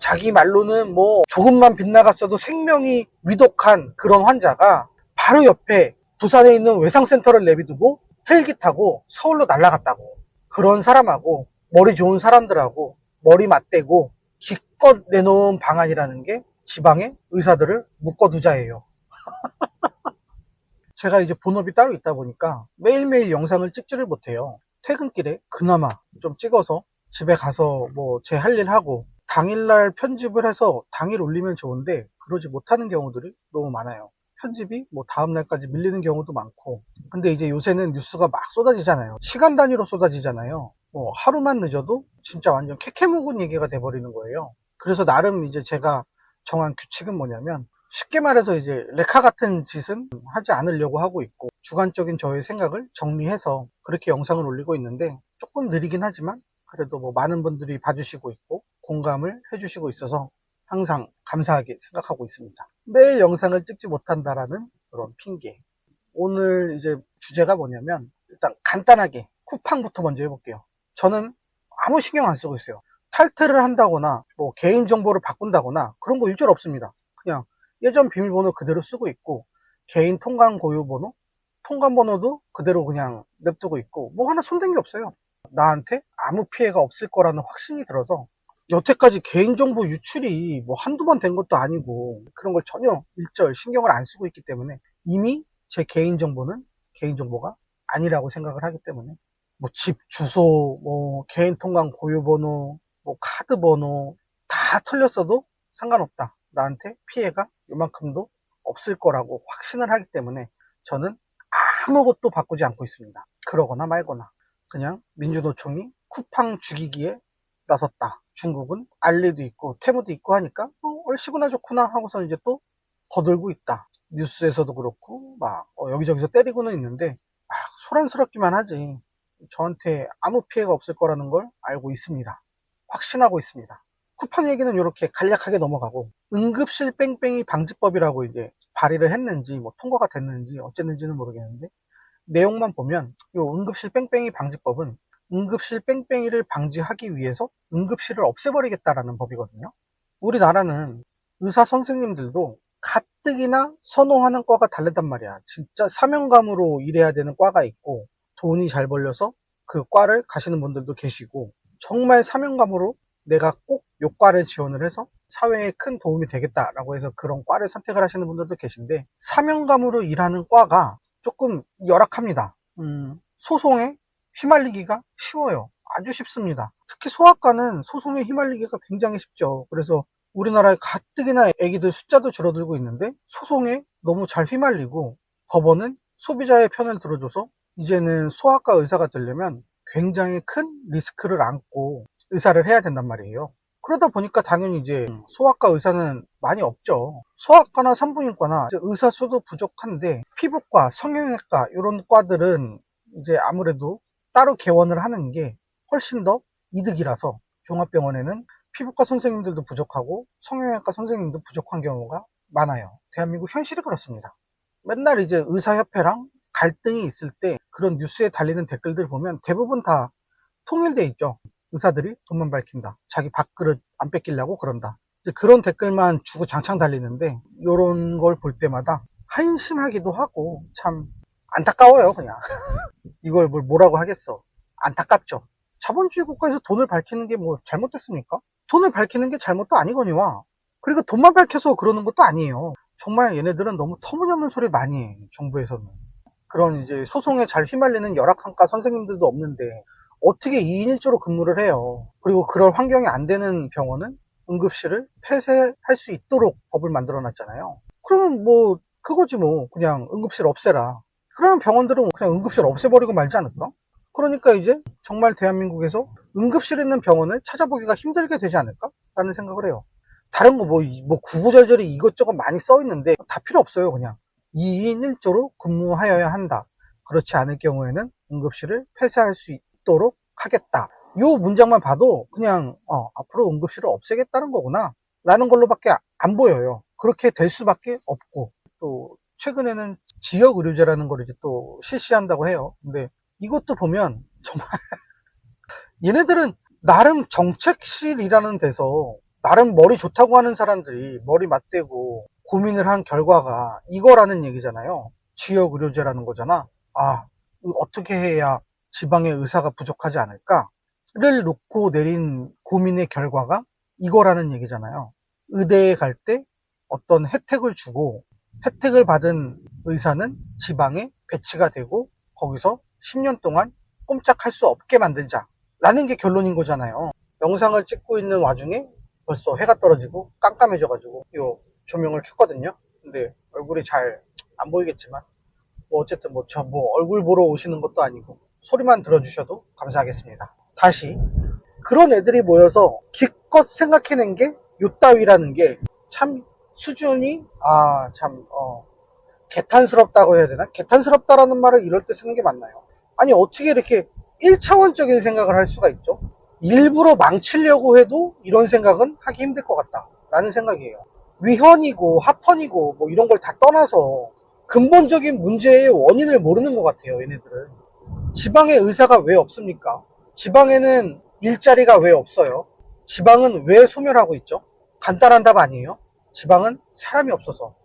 자기 말로는 뭐 조금만 빗나갔어도 생명이 위독한 그런 환자가 바로 옆에 부산에 있는 외상센터를 내비두고 헬기 타고 서울로 날아갔다고. 그런 사람하고 머리 좋은 사람들하고 머리 맞대고 기껏 내놓은 방안이라는 게 지방의 의사들을 묶어두자예요. 제가 이제 본업이 따로 있다 보니까 매일매일 영상을 찍지를 못해요. 퇴근길에 그나마 좀 찍어서 집에 가서 뭐 제 할 일 하고 당일날 편집을 해서 당일 올리면 좋은데 그러지 못하는 경우들이 너무 많아요. 편집이 뭐 다음날까지 밀리는 경우도 많고. 근데 이제 요새는 뉴스가 막 쏟아지잖아요. 시간 단위로 쏟아지잖아요. 뭐 하루만 늦어도 진짜 완전 캐캐묵은 얘기가 돼버리는 거예요. 그래서 나름 이제 제가 정한 규칙은 뭐냐면, 쉽게 말해서 이제 레카 같은 짓은 하지 않으려고 하고 있고, 주관적인 저의 생각을 정리해서 그렇게 영상을 올리고 있는데, 조금 느리긴 하지만 그래도 뭐 많은 분들이 봐주시고 있고 공감을 해주시고 있어서 항상 감사하게 생각하고 있습니다. 매일 영상을 찍지 못한다라는 그런 핑계. 오늘 이제 주제가 뭐냐면, 일단 간단하게 쿠팡부터 먼저 해볼게요. 저는 아무 신경 안 쓰고 있어요. 탈퇴를 한다거나 뭐 개인정보를 바꾼다거나 그런 거 일절 없습니다. 그냥 예전 비밀번호 그대로 쓰고 있고, 개인 통관 고유번호, 통관번호도 그대로 그냥 냅두고 있고, 뭐 하나 손댄 게 없어요. 나한테 아무 피해가 없을 거라는 확신이 들어서. 여태까지 개인정보 유출이 뭐 한두 번 된 것도 아니고 그런 걸 전혀 일절 신경을 안 쓰고 있기 때문에, 이미 제 개인정보는 개인정보가 아니라고 생각을 하기 때문에, 뭐 집 주소, 뭐 개인 통관 고유번호, 뭐 카드 번호 다 털렸어도 상관없다. 나한테 피해가 요만큼도 없을 거라고 확신을 하기 때문에 저는 아무것도 바꾸지 않고 있습니다. 그러거나 말거나 그냥 민주노총이 쿠팡 죽이기에 나섰다. 중국은 알리도 있고 테무도 있고 하니까 얼씨구나 좋구나 하고서 이제 또 거들고 있다. 뉴스에서도 그렇고 막 여기저기서 때리고는 있는데 소란스럽기만 하지 저한테 아무 피해가 없을 거라는 걸 알고 있습니다. 확신하고 있습니다. 쿠팡 얘기는 이렇게 간략하게 넘어가고, 응급실 뺑뺑이 방지법이라고 이제 발의를 했는지 뭐 통과가 됐는지 어쨌는지는 모르겠는데, 내용만 보면 이 응급실 뺑뺑이 방지법은 응급실 뺑뺑이를 방지하기 위해서 응급실을 없애버리겠다라는 법이거든요. 우리나라는 의사 선생님들도 가뜩이나 선호하는 과가 다르단 말이야. 진짜 사명감으로 일해야 되는 과가 있고, 돈이 잘 벌려서 그 과를 가시는 분들도 계시고, 정말 사명감으로 내가 꼭 요 과를 지원을 해서 사회에 큰 도움이 되겠다라고 해서 그런 과를 선택을 하시는 분들도 계신데, 사명감으로 일하는 과가 조금 열악합니다. 소송에 휘말리기가 쉬워요. 아주 쉽습니다. 특히 소아과는 소송에 휘말리기가 굉장히 쉽죠. 그래서 우리나라에 가뜩이나 애기들 숫자도 줄어들고 있는데, 소송에 너무 잘 휘말리고, 법원은 소비자의 편을 들어줘서 이제는 소아과 의사가 되려면 굉장히 큰 리스크를 안고 의사를 해야 된단 말이에요. 그러다 보니까 당연히 이제 소아과 의사는 많이 없죠. 소아과나 산부인과나 의사 수도 부족한데, 피부과, 성형외과 이런 과들은 이제 아무래도 따로 개원을 하는 게 훨씬 더 이득이라서, 종합병원에는 피부과 선생님들도 부족하고 성형외과 선생님도 부족한 경우가 많아요. 대한민국 현실이 그렇습니다. 맨날 이제 의사협회랑 갈등이 있을 때 그런 뉴스에 달리는 댓글들 보면 대부분 다 통일돼 있죠. 의사들이 돈만 밝힌다, 자기 밥그릇 안 뺏기려고 그런다, 이제 그런 댓글만 주구장창 달리는데, 이런 걸 볼 때마다 한심하기도 하고 참 안타까워요. 그냥 이걸 뭐라고 하겠어. 안타깝죠. 자본주의 국가에서 돈을 밝히는 게 뭐 잘못됐습니까? 돈을 밝히는 게 잘못도 아니거니와, 그리고 돈만 밝혀서 그러는 것도 아니에요. 정말 얘네들은 너무 터무니없는 소리 많이 해. 정부에서는 그런 이제 소송에 잘 휘말리는 열악한 과 선생님들도 없는데 어떻게 2인 1조로 근무를 해요. 그리고 그럴 환경이 안 되는 병원은 응급실을 폐쇄할 수 있도록 법을 만들어 놨잖아요. 그러면 뭐 그거지 뭐. 그냥 응급실 없애라. 그러면 병원들은 그냥 응급실 없애버리고 말지 않을까? 그러니까 이제 정말 대한민국에서 응급실 있는 병원을 찾아보기가 힘들게 되지 않을까? 라는 생각을 해요. 다른 거 뭐 구구절절히 이것저것 많이 써 있는데 다 필요 없어요. 그냥 2인 1조로 근무하여야 한다. 그렇지 않을 경우에는 응급실을 폐쇄할 수 있도록 하겠다. 요 문장만 봐도 그냥 앞으로 응급실을 없애겠다는 거구나 라는 걸로밖에 안 보여요. 그렇게 될 수밖에 없고, 또 최근에는 지역의료제라는 걸 이제 또 실시한다고 해요. 근데 이것도 보면 정말 얘네들은 나름 정책실이라는 데서 나름 머리 좋다고 하는 사람들이 머리 맞대고 고민을 한 결과가 이거라는 얘기잖아요. 지역의료제라는 거잖아. 아, 어떻게 해야 지방의 의사가 부족하지 않을까를 놓고 내린 고민의 결과가 이거라는 얘기잖아요. 의대에 갈 때 어떤 혜택을 주고 혜택을 받은 의사는 지방에 배치가 되고 거기서 10년 동안 꼼짝할 수 없게 만들자 라는 게 결론인 거잖아요. 영상을 찍고 있는 와중에 벌써 해가 떨어지고 깜깜해져 가지고 요 조명을 켰거든요. 근데 얼굴이 잘 안 보이겠지만 뭐 어쨌든 뭐 얼굴 보러 오시는 것도 아니고 소리만 들어주셔도 감사하겠습니다. 다시 그런 애들이 모여서 기껏 생각해낸 게 요따위라는 게 참 수준이 개탄스럽다고 해야 되나? 개탄스럽다라는 말을 이럴 때 쓰는 게 맞나요? 아니 어떻게 이렇게 1차원적인 생각을 할 수가 있죠? 일부러 망치려고 해도 이런 생각은 하기 힘들 것 같다 라는 생각이에요. 위헌이고 합헌이고 뭐 이런 걸 다 떠나서 근본적인 문제의 원인을 모르는 것 같아요. 얘네들은. 지방에 의사가 왜 없습니까? 지방에는 일자리가 왜 없어요? 지방은 왜 소멸하고 있죠? 간단한 답 아니에요? 지방은 사람이 없어서.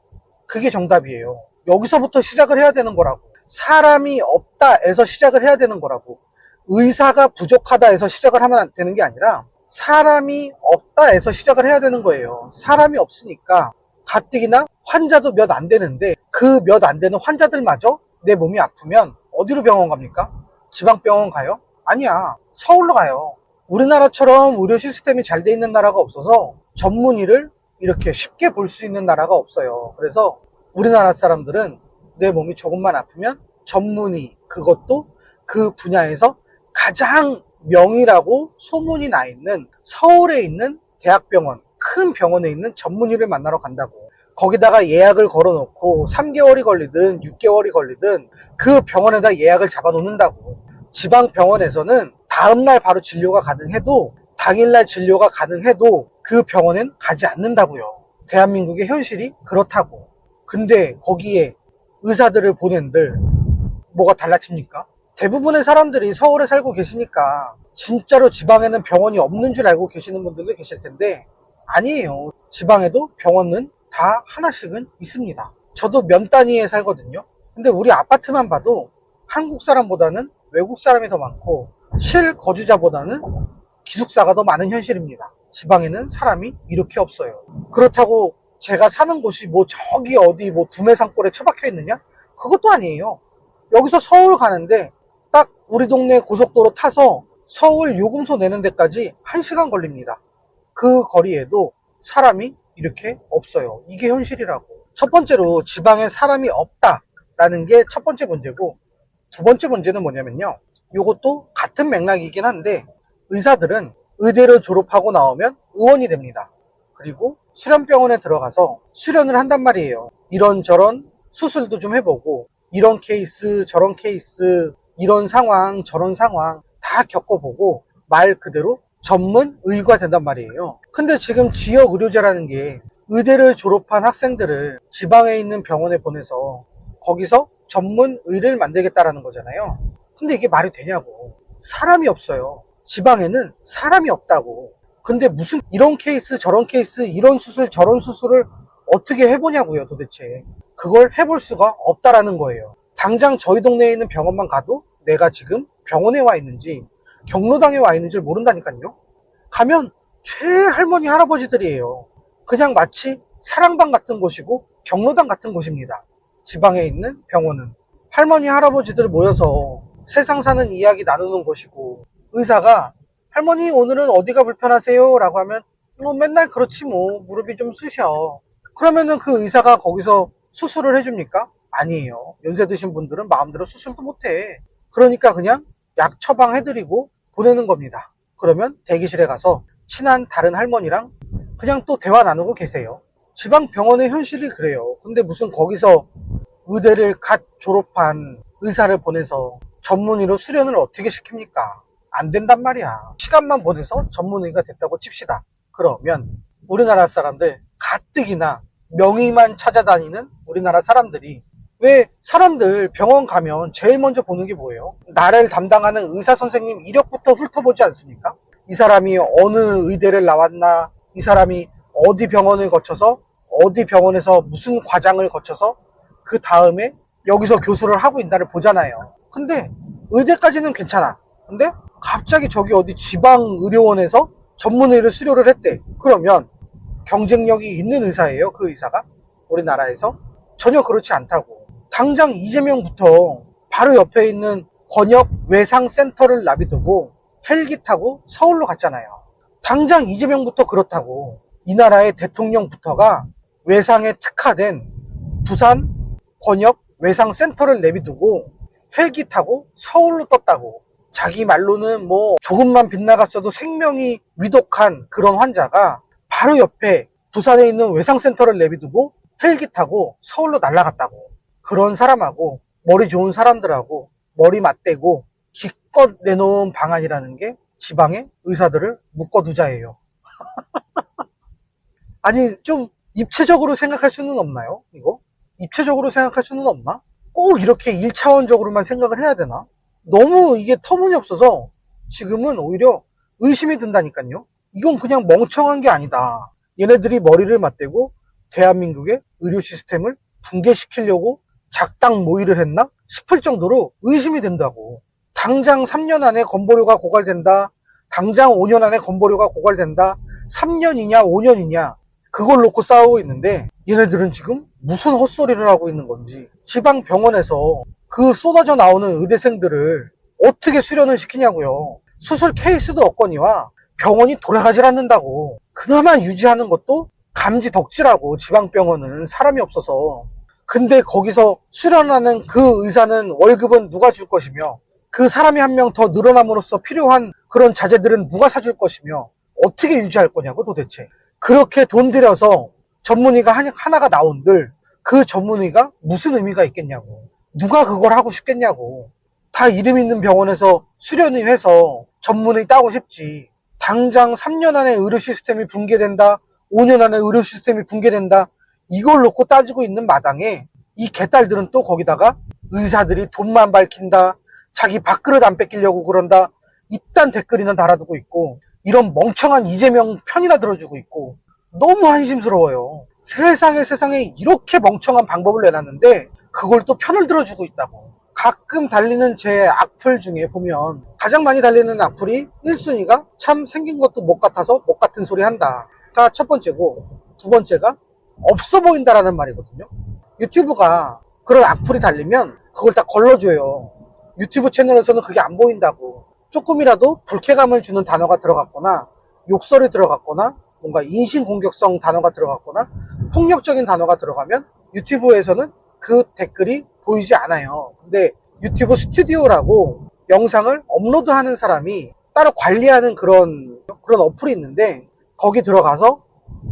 그게 정답이에요. 여기서부터 시작을 해야 되는 거라고. 사람이 없다에서 시작을 해야 되는 거라고. 의사가 부족하다에서 시작을 하면 되는 게 아니라 사람이 없다에서 시작을 해야 되는 거예요. 사람이 없으니까 가뜩이나 환자도 몇 안 되는데 그 몇 안 되는 환자들마저 내 몸이 아프면 어디로 병원 갑니까? 지방병원 가요? 아니야. 서울로 가요. 우리나라처럼 의료 시스템이 잘 돼 있는 나라가 없어서 전문의를 이렇게 쉽게 볼 수 있는 나라가 없어요. 그래서 우리나라 사람들은 내 몸이 조금만 아프면 전문의, 그것도 그 분야에서 가장 명의라고 소문이 나 있는 서울에 있는 대학병원, 큰 병원에 있는 전문의를 만나러 간다고. 거기다가 예약을 걸어놓고 3개월이 걸리든 6개월이 걸리든 그 병원에다 예약을 잡아놓는다고. 지방병원에서는 다음날 바로 진료가 가능해도 당일날 진료가 가능해도 그 병원엔 가지 않는다고요. 대한민국의 현실이 그렇다고. 근데 거기에 의사들을 보낸들 뭐가 달라집니까? 대부분의 사람들이 서울에 살고 계시니까 진짜로 지방에는 병원이 없는 줄 알고 계시는 분들도 계실 텐데 아니에요. 지방에도 병원은 다 하나씩은 있습니다. 저도 면 단위에 살거든요. 근데 우리 아파트만 봐도 한국 사람보다는 외국 사람이 더 많고 실거주자보다는 기숙사가 더 많은 현실입니다. 지방에는 사람이 이렇게 없어요. 그렇다고 제가 사는 곳이 뭐 저기 어디 뭐 두메산골에 처박혀 있느냐? 그것도 아니에요. 여기서 서울 가는데 딱 우리 동네 고속도로 타서 서울 요금소 내는 데까지 1시간 걸립니다. 그 거리에도 사람이 이렇게 없어요. 이게 현실이라고. 첫 번째로 지방에 사람이 없다라는 게 첫 번째 문제고, 두 번째 문제는 뭐냐면요. 이것도 같은 맥락이긴 한데 의사들은 의대를 졸업하고 나오면 의원이 됩니다. 그리고 수련병원에 들어가서 수련을 한단 말이에요. 이런저런 수술도 좀 해보고 이런 케이스 저런 케이스 이런 상황 저런 상황 다 겪어보고 말 그대로 전문 의가 된단 말이에요. 근데 지금 지역 의료제라는 게 의대를 졸업한 학생들을 지방에 있는 병원에 보내서 거기서 전문 의를 만들겠다라는 거잖아요. 근데 이게 말이 되냐고. 사람이 없어요. 지방에는 사람이 없다고. 근데 무슨 이런 케이스 저런 케이스 이런 수술 저런 수술을 어떻게 해보냐고요 도대체. 그걸 해볼 수가 없다라는 거예요. 당장 저희 동네에 있는 병원만 가도 내가 지금 병원에 와 있는지 경로당에 와 있는지 모른다니까요. 가면 최할머니 할아버지들이에요. 그냥 마치 사랑방 같은 곳이고 경로당 같은 곳입니다. 지방에 있는 병원은 할머니 할아버지들 모여서 세상 사는 이야기 나누는 곳이고, 의사가 할머니 오늘은 어디가 불편하세요? 라고 하면 맨날 그렇지 뭐 무릎이 좀 쑤셔. 그러면은 그 의사가 거기서 수술을 해줍니까? 아니에요. 연세 드신 분들은 마음대로 수술도 못해. 그러니까 그냥 약 처방해드리고 보내는 겁니다. 그러면 대기실에 가서 친한 다른 할머니랑 그냥 또 대화 나누고 계세요. 지방 병원의 현실이 그래요. 근데 무슨 거기서 의대를 갓 졸업한 의사를 보내서 전문의로 수련을 어떻게 시킵니까? 안 된단 말이야. 시간만 보내서 전문의가 됐다고 칩시다. 그러면 우리나라 사람들 가뜩이나 명의만 찾아다니는 우리나라 사람들이 왜 사람들 병원 가면 제일 먼저 보는 게 뭐예요? 나를 담당하는 의사 선생님 이력부터 훑어보지 않습니까? 이 사람이 어느 의대를 나왔나, 이 사람이 어디 병원을 거쳐서 어디 병원에서 무슨 과장을 거쳐서 그 다음에 여기서 교수를 하고 있나를 보잖아요. 근데 의대까지는 괜찮아. 근데 갑자기 저기 어디 지방의료원에서 전문의를 수료를 했대. 그러면 경쟁력이 있는 의사예요, 그 의사가? 우리나라에서? 전혀 그렇지 않다고. 당장 이재명부터 바로 옆에 있는 권역 외상센터를 놔두고 헬기 타고 서울로 갔잖아요. 당장 이재명부터 그렇다고. 이 나라의 대통령부터가 외상에 특화된 부산 권역 외상센터를 내비두고 헬기 타고 서울로 떴다고. 자기 말로는 뭐 조금만 빗나갔어도 생명이 위독한 그런 환자가 바로 옆에 부산에 있는 외상센터를 내비두고 헬기 타고 서울로 날아갔다고. 그런 사람하고 머리 좋은 사람들하고 머리 맞대고 기껏 내놓은 방안이라는 게 지방의 의사들을 묶어두자예요. 아니 좀 입체적으로 생각할 수는 없나요? 이거? 입체적으로 생각할 수는 없나? 꼭 이렇게 1차원적으로만 생각을 해야 되나? 너무 이게 터무니없어서 지금은 오히려 의심이 든다니까요. 이건 그냥 멍청한 게 아니다. 얘네들이 머리를 맞대고 대한민국의 의료 시스템을 붕괴시키려고 작당 모의를 했나 싶을 정도로 의심이 된다고. 당장 3년 안에 건보료가 고갈된다. 당장 5년 안에 건보료가 고갈된다. 3년이냐 5년이냐 그걸 놓고 싸우고 있는데 얘네들은 지금 무슨 헛소리를 하고 있는 건지. 지방 병원에서 그 쏟아져 나오는 의대생들을 어떻게 수련을 시키냐고요. 수술 케이스도 없거니와 병원이 돌아가질 않는다고. 그나마 유지하는 것도 감지 덕지라고. 지방병원은 사람이 없어서. 근데 거기서 수련하는 그 의사는 월급은 누가 줄 것이며 그 사람이 한 명 더 늘어남으로써 필요한 그런 자재들은 누가 사줄 것이며 어떻게 유지할 거냐고 도대체. 그렇게 돈 들여서 전문의가 하나가 나온들 그 전문의가 무슨 의미가 있겠냐고. 누가 그걸 하고 싶겠냐고. 다 이름 있는 병원에서 수련을 해서 전문의 따고 싶지. 당장 3년 안에 의료 시스템이 붕괴된다. 5년 안에 의료 시스템이 붕괴된다. 이걸 놓고 따지고 있는 마당에 이 개딸들은 또 거기다가 의사들이 돈만 밝힌다. 자기 밥그릇 안 뺏기려고 그런다. 이딴 댓글이나 달아두고 있고 이런 멍청한 이재명 편이나 들어주고 있고 너무 한심스러워요. 세상에 이렇게 멍청한 방법을 내놨는데 그걸 또 편을 들어주고 있다고. 가끔 달리는 제 악플 중에 보면 가장 많이 달리는 악플이 1순위가 참 생긴 것도 못 같아서 못 같은 소리 한다. 가 첫 번째고 두 번째가 없어 보인다라는 말이거든요. 유튜브가 그런 악플이 달리면 그걸 다 걸러줘요. 유튜브 채널에서는 그게 안 보인다고. 조금이라도 불쾌감을 주는 단어가 들어갔거나 욕설이 들어갔거나 뭔가 인신공격성 단어가 들어갔거나 폭력적인 단어가 들어가면 유튜브에서는 그 댓글이 보이지 않아요. 근데 유튜브 스튜디오라고 영상을 업로드하는 사람이 따로 관리하는 그런 어플이 있는데 거기 들어가서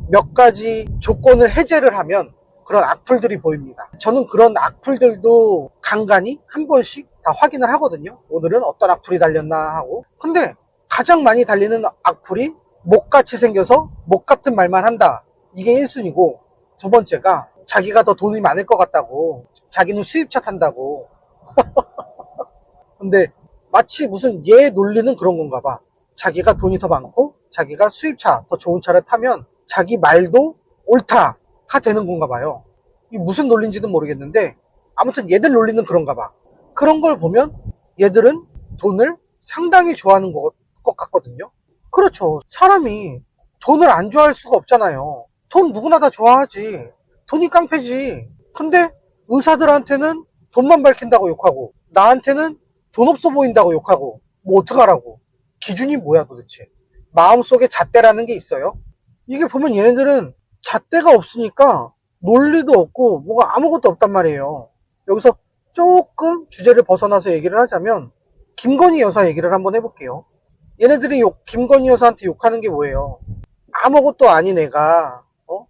몇 가지 조건을 해제를 하면 그런 악플들이 보입니다. 저는 그런 악플들도 간간히 한 번씩 다 확인을 하거든요. 오늘은 어떤 악플이 달렸나 하고. 근데 가장 많이 달리는 악플이 목같이 생겨서 목 같은 말만 한다. 이게 1순위고 두 번째가 자기가 더 돈이 많을 것 같다고. 자기는 수입차 탄다고. 근데 마치 무슨 얘 논리는 그런 건가 봐. 자기가 돈이 더 많고 자기가 수입차 더 좋은 차를 타면 자기 말도 옳다가 되는 건가 봐요. 이게 무슨 논리인지는 모르겠는데 아무튼 얘들 논리는 그런가 봐. 그런 걸 보면 얘들은 돈을 상당히 좋아하는 것 같거든요. 그렇죠. 사람이 돈을 안 좋아할 수가 없잖아요. 돈 누구나 다 좋아하지. 돈이 깡패지. 근데 의사들한테는 돈만 밝힌다고 욕하고 나한테는 돈 없어 보인다고 욕하고 뭐 어떡하라고. 기준이 뭐야 도대체. 마음속에 잣대라는 게 있어요. 이게 보면 얘네들은 잣대가 없으니까 논리도 없고 뭐가 아무것도 없단 말이에요. 여기서 조금 주제를 벗어나서 얘기를 하자면 김건희 여사 얘기를 한번 해볼게요. 얘네들이 김건희 여사한테 욕하는 게 뭐예요? 아무것도 아닌 애가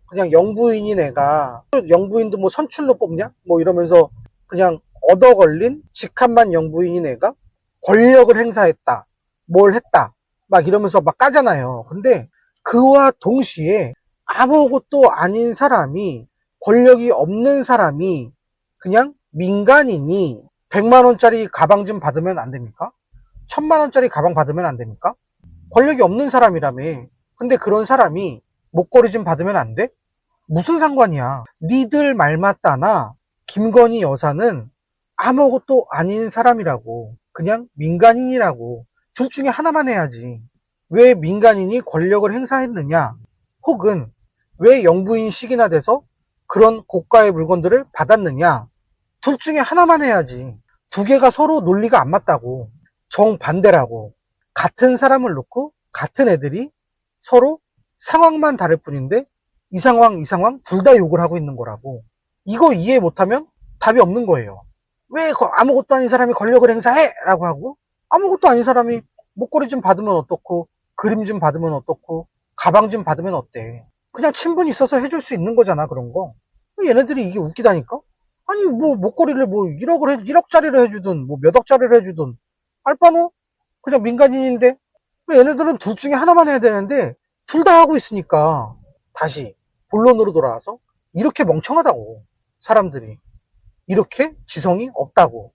그냥 영부인인 애가 영부인도 뭐 선출로 뽑냐? 뭐 이러면서 그냥 얻어 걸린 직함만 영부인인 애가 권력을 행사했다. 뭘 했다. 막 이러면서 막 까잖아요. 근데 그와 동시에 아무것도 아닌 사람이 권력이 없는 사람이 그냥 민간인이 100만원짜리 가방 좀 받으면 안 됩니까? 1000만원짜리 가방 받으면 안 됩니까? 권력이 없는 사람이라며. 근데 그런 사람이 목걸이 좀 받으면 안 돼? 무슨 상관이야. 니들 말 맞다나 김건희 여사는 아무것도 아닌 사람이라고. 그냥 민간인이라고. 둘 중에 하나만 해야지. 왜 민간인이 권력을 행사했느냐? 혹은 왜 영부인식이나 돼서 그런 고가의 물건들을 받았느냐? 둘 중에 하나만 해야지. 두 개가 서로 논리가 안 맞다고. 정반대라고. 같은 사람을 놓고 같은 애들이 서로 상황만 다를 뿐인데 이 상황 둘 다 욕을 하고 있는 거라고. 이거 이해 못하면 답이 없는 거예요. 왜 아무것도 아닌 사람이 권력을 행사해? 라고 하고 아무것도 아닌 사람이 목걸이 좀 받으면 어떻고 그림 좀 받으면 어떻고 가방 좀 받으면 어때? 그냥 친분이 있어서 해줄 수 있는 거잖아, 그런 거. 얘네들이 이게 웃기다니까? 아니 뭐 목걸이를 뭐 1억짜리를 해주든 뭐 몇 억짜리를 해주든 알바노? 그냥 민간인인데 왜 얘네들은 둘 중에 하나만 해야 되는데 둘 다 하고 있으니까 다시 본론으로 돌아와서 이렇게 멍청하다고. 사람들이 이렇게 지성이 없다고.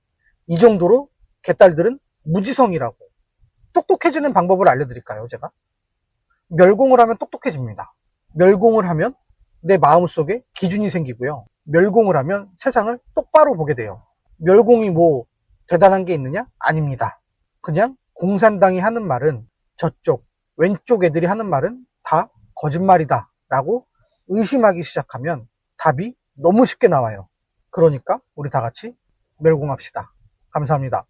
이 정도로 개딸들은 무지성이라고. 똑똑해지는 방법을 알려드릴까요, 제가? 멸공을 하면 똑똑해집니다. 멸공을 하면 내 마음속에 기준이 생기고요. 멸공을 하면 세상을 똑바로 보게 돼요. 멸공이 뭐 대단한 게 있느냐? 아닙니다. 그냥 공산당이 하는 말은, 저쪽 왼쪽 애들이 하는 말은 다 거짓말이다 라고 의심하기 시작하면 답이 너무 쉽게 나와요. 그러니까 우리 다 같이 멸공합시다. 감사합니다.